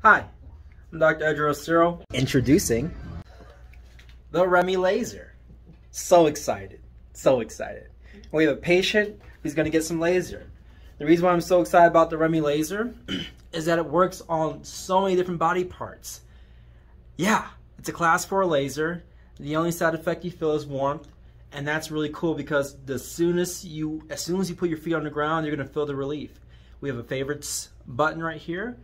Hi, I'm Dr. Edgar Ciro, introducing the Remy Laser. So excited, so excited. We have a patient who's gonna get some laser. The reason why I'm so excited about the Remy Laser is that it works on so many different body parts. Yeah, it's a Class IV laser. The only side effect you feel is warmth, and that's really cool because as soon as you put your feet on the ground, you're gonna feel the relief. We have a favorites button right here,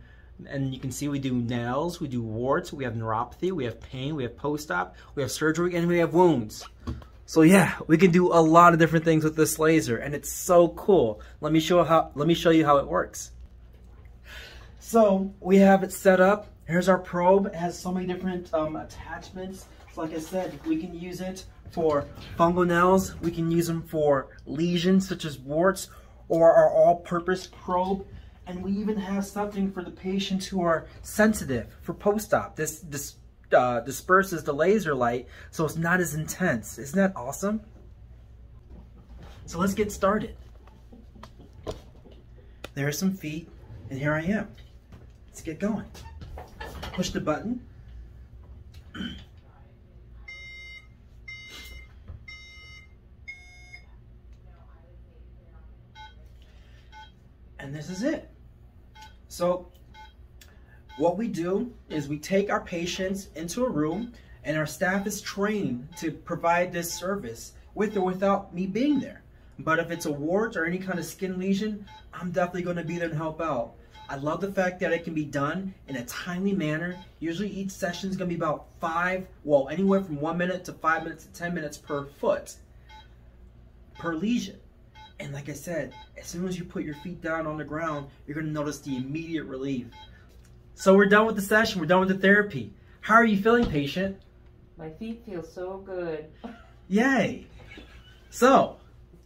and you can see we do nails, we do warts, we have neuropathy, we have pain, we have post-op, we have surgery, and we have wounds. So yeah, we can do a lot of different things with this laser, and it's so cool. Let me show you how it works. So we have it set up. Here's our probe. It has so many different attachments. So like I said, we can use it for fungal nails. We can use them for lesions such as warts, or our all-purpose probe. And we even have something for the patients who are sensitive for post-op. This disperses the laser light so it's not as intense. Isn't that awesome? So let's get started. There are some feet, and here I am. Let's get going. Push the button. And this is it. So what we do is we take our patients into a room, and our staff is trained to provide this service with or without me being there. But if it's a wart or any kind of skin lesion, I'm definitely going to be there to help out. I love the fact that it can be done in a timely manner. Usually each session is going to be about anywhere from 1 minute to 5 minutes to 10 minutes per foot, per lesion. And like I said, as soon as you put your feet down on the ground, you're going to notice the immediate relief. So we're done with the session. We're done with the therapy. How are you feeling, patient? My feet feel so good. Yay. So,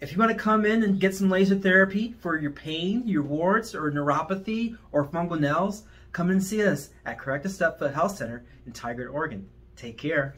if you want to come in and get some laser therapy for your pain, your warts, or neuropathy, or fungal nails, come and see us at Corrective Step Foot Health Center in Tigard, Oregon. Take care.